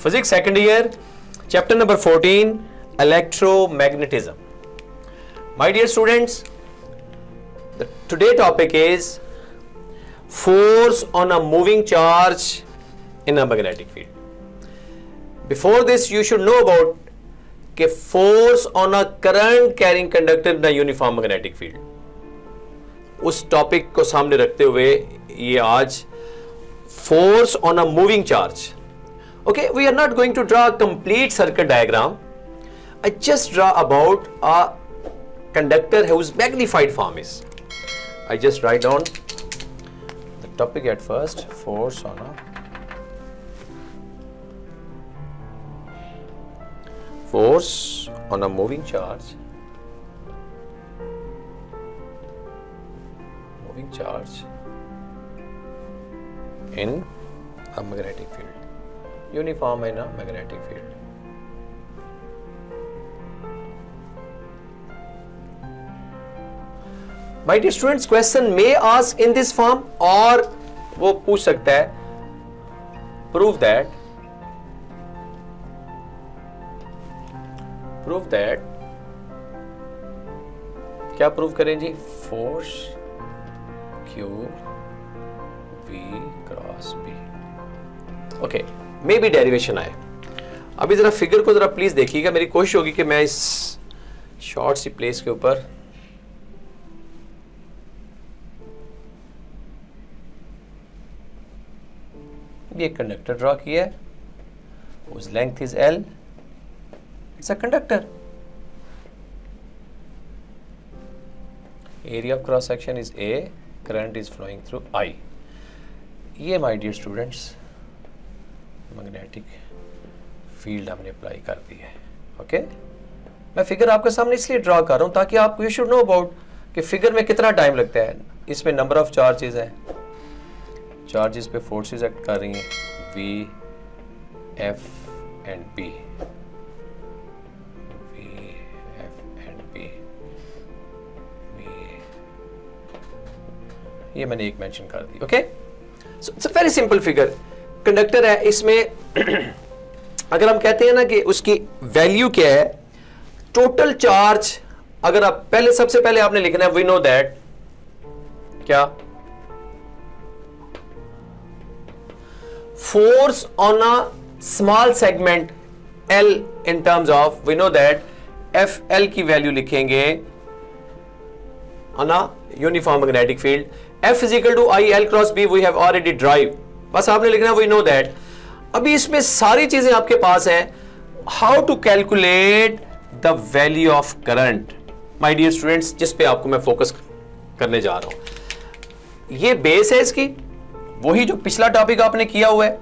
Physics second year, chapter number 14, electromagnetism. My dear students, the today topic is force on a moving charge in a magnetic field. Before this, you should know about कि force on a current carrying conductor in a uniform magnetic field. उस topic को सामने रखते हुए ये आज force on a moving charge. Okay, we are not going to draw a complete circuit diagram. I just draw about a conductor whose magnified form is. I just write down the topic at first, force on a moving charge. Moving charge in a magnetic field. Uniform in a magnetic field. My dear students, question may ask in this form और वो पूछ सकता है prove that क्या prove करें जी? Force Q V cross B. Okay, मे भी डेरिवेशन आए. अभी जरा फिगर को जरा प्लीज देखिएगा. मेरी कोशिश होगी कि मैं इस शॉर्ट सी प्लेस के ऊपर ये कंडक्टर ड्रॉ किया है. उस length is L. It's a conductor. Area of cross section is A. Current is flowing through I. ये my dear students magnetic field हमने अप्लाई कर दी है. ओके, मैं फिगर आपके सामने इसलिए ड्रॉ कर रहा हूं ताकि आप यू शुड नो अबाउट कि फिगर में कितना टाइम लगता है. इसमें नंबर ऑफ चार्जेस है. चार्जेस पे फोर्सेस एक्ट कर रही हैं V, F and B. V, F and B. ये मैंने एक मेंशन कर दी. Okay, so it's a very simple figure. Conductor है. इसमें अगर हम कहते हैं ना कि उसकी वैल्यू क्या है, टोटल चार्ज, अगर आप पहले सबसे पहले आपने लिखना है वी नो दैट क्या force on a small segment L in terms of we know that FL की वैल्यू लिखेंगे on a uniform magnetic field. F is equal to I L cross B. we have already derived. बस आपने लिखना we know that. अभी इसमें सारी चीजें आपके पास हैं. How to calculate the value of current. My dear students, जिस पे आपको मैं फोकस करने जा रहा हूं, ये बेस है इसकी, वही जो पिछला टॉपिक आपने किया हुआ है.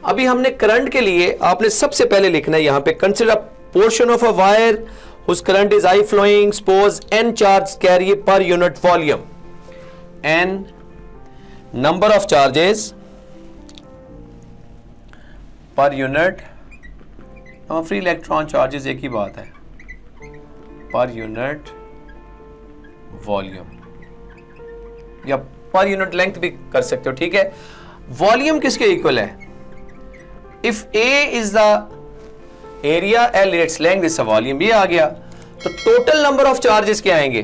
अभी हमने करंट के लिए आपने सबसे पहले लिखना है यहां पे consider portion of a wire whose current is I flowing. Suppose n charge carry per unit volume. N number of charges per unit. Free electron charges एक ही बात है. पर यूनिट वॉल्यूम या पर यूनिट लेंथ भी कर सकते हो. ठीक है, वॉल्यूम किसके इक्वल है? If A is the area, L its length, is volume. ये आ गया. तो टोटल नंबर ऑफ चार्जेस क्या आएंगे?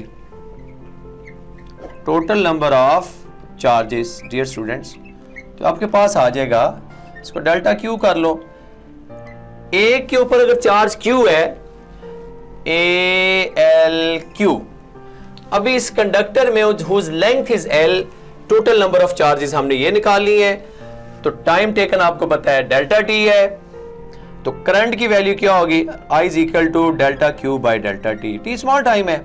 Total number of charges dear students, तो आपके पास आ जाएगा, इसको डेल्टा Q कर लो. A के ऊपर अगर चार्ज Q है, ALQ. अभी इस कंडक्टर में whose length is L, total number of charges हमने ये निकाल ली है. तो टाइम टेकन आपको पता है डेल्टा T है. तो करंट की वैल्यू क्या होगी? I is equal to delta Q by delta T. T small time है.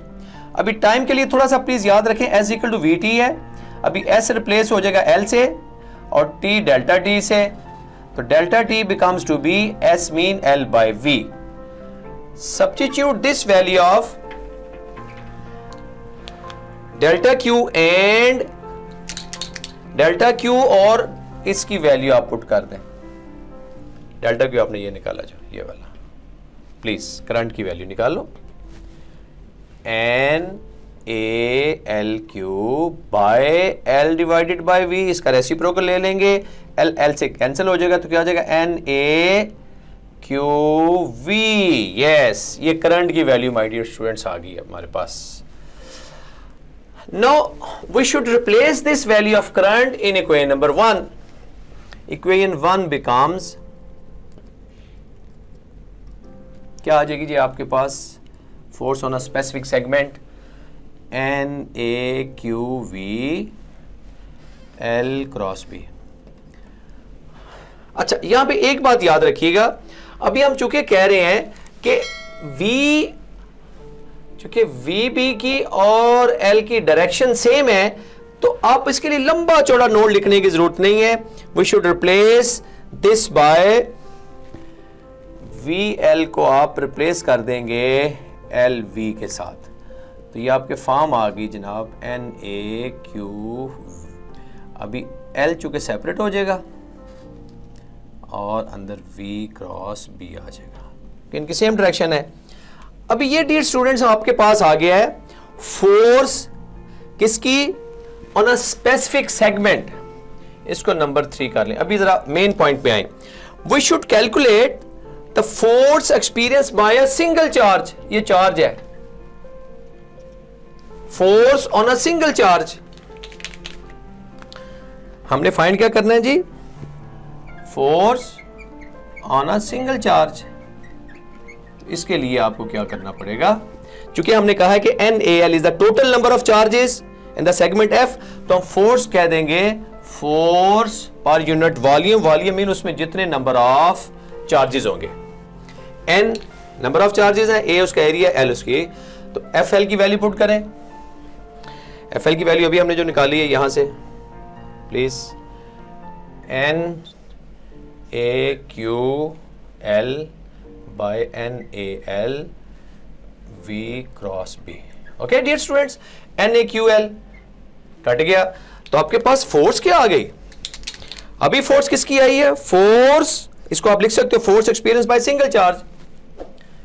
अभी टाइम के लिए थोड़ा सा प्लीज याद रखें, S इक्वल टू VT है. अभी S रिप्लेस हो जाएगा L से और T डेल्टा T से. तो delta T becomes to be S mean L by V. Substitute this value of delta Q and delta Q और इसकी वैल्यू आप पुट कर दें. डेल्टा Q आपने ये निकाला जो ये वाला, प्लीज करंट की वैल्यू निकाल लो. N A L cube by L divided by V, इसका रेसिप्रोकल ले लेंगे, एल एल से कैंसिल हो जाएगा तो क्या हो जाएगा N A Q V. Yes, ये करंट की वैल्यू माय डियर स्टूडेंट्स आ गई हमारे पास। Now we should replace this value of current in equation number 1। Equation 1 becomes, क्या आ जाएगी जी आपके पास? Force on a specific segment N A Q V L cross B. अच्छा, यहां पे एक बात याद रखिएगा, अभी हम चूंकि कह रहे हैं कि V, चूंकि वी बी की और L की डायरेक्शन सेम है, तो आप इसके लिए लंबा चौड़ा नोट लिखने की जरूरत नहीं है। We should replace this by V L को आप रिप्लेस कर देंगे एल वी के साथ। तो ये आपके फॉर्म आ गई जनाब एन ए क्यू। अभी एल चूंकि सेपरेट हो जाएगा और अंदर V क्रॉस B आ जाएगा, इनकी सेम डायरेक्शन है। अभी ये डियर स्टूडेंट्स आपके पास आ गया है फोर्स किसकी? On a specific segment. इसको नंबर 3 कर लें। अभी जरा मेन पॉइंट पे आए। We should calculate the force experience by a single charge. ये चार्ज है, force on a single charge. हमने फाइंड क्या करना है जी? Force on a single charge. इसके लिए आपको क्या करना पड़ेगा? क्योंकि हमने कहा है कि NaL is the total number of charges in the segment F, तो हम फोर्स कह देंगे force per unit volume. Volume mean उसमें जितने नंबर ऑफ चार्जेस होंगे। N नंबर ऑफ चार्जेस है, A उसका एरिया, L उसकी, तो FL की वैल्यू पुट करें। FL की वैल्यू अभी हमने जो निकाली है यहां से, please, N A Q L by N A L V cross B. Okay dear students, N A Q L cut गया, तो आपके पास फोर्स क्या आ गई? अभी फोर्स किसकी आई है? फोर्स, इसको आप लिख सकते हो force experience by single charge,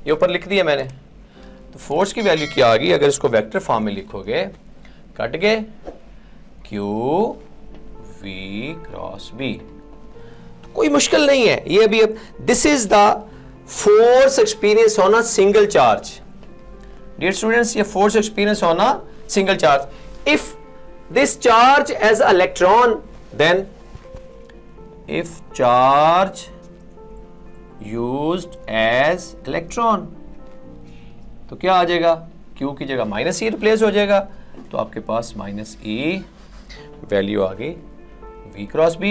ये ऊपर लिख दिया मैंने। तो फोर्स की वैल्यू क्या आ गई? अगर इसको वेक्टर फॉर्म में लिखोगे, कट गए, क्यू वी क्रॉस बी। कोई मुश्किल नहीं है ये। अभी अब this is the force experience on a single charge. Dear students, ये force experience on a single charge. If this charge as electron, then if charge used as electron, तो क्या आ जाएगा? Q की जगह माइनस ई रिप्लेस हो जाएगा, तो आपके पास माइनस ई वैल्यू आ गई V क्रॉस B।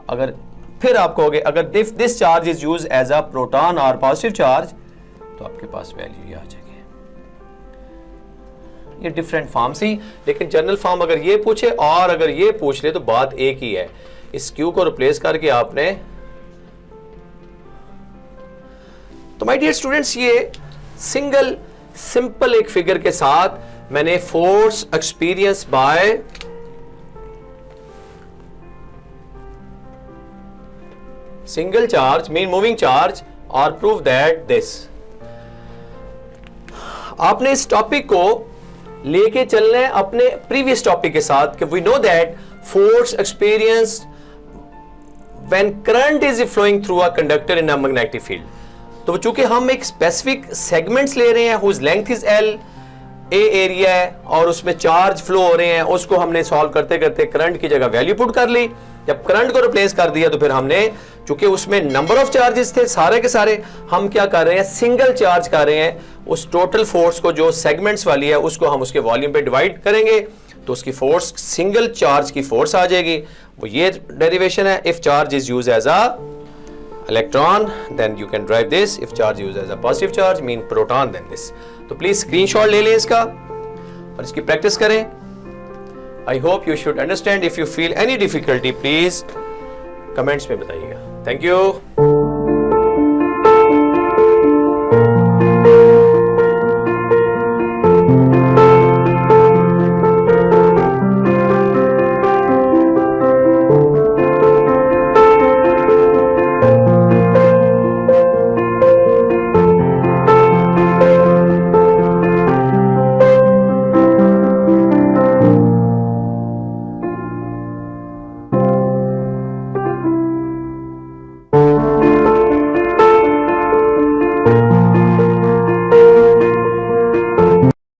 अगर फिर आप कहोगे अगर this charge is use as a proton और पॉजिटिव चार्ज, तो आपके पास वैल्यू ये आ जाएगी। ये डिफरेंट फॉर्म सी, लेकिन जनरल फॉर्म अगर ये पूछे और अगर ये पूछ ले तो बात एक ही है। इस Q को रिप्लेस करके आपने, तो माय डियर स्टूडेंट्स, ये सिंगल सिंपल एक फिगर के साथ मैंने force experience by single charge mean moving charge और प्रूव दैट दिस। आपने इस टॉपिक को लेके चलना है अपने प्रीवियस टॉपिक के साथ कि we know that force experience when current is flowing through a conductor in a magnetic field. तो चूंकि हम एक स्पेसिफिक सेगमेंट्स ले रहे हैं whose length is L, A area है और उसमें चार्ज फ्लो हो रहे हैं, उसको हमने सॉल्व करते करते करंट की जगह वैल्यू पुट कर ली। जब करंट को रिप्लेस कर दिया तो फिर हमने, चूंकि उसमें नंबर ऑफ चार्जेस थे सारे के सारे, हम क्या कर रहे हैं? सिंगल चार्ज कर रहे हैं। उस टोटल फोर्स को जो सेगमेंट्स वाली है उसको हम उसके वॉल्यूम पे डिवाइड करेंगे, तो उसकी फोर्स सिंगल चार्ज की फोर्स आ जाएगी। वो ये डेरिवेशन है। If charge is use as a electron, then you can derive this. If charge used as a positive charge mean proton, then this. तो प्लीज स्क्रीनशॉट ले लें इसका और इसकी प्रैक्टिस करें। I hope you should understand. If you feel any difficulty, please comments में बताइएगा। Thank you.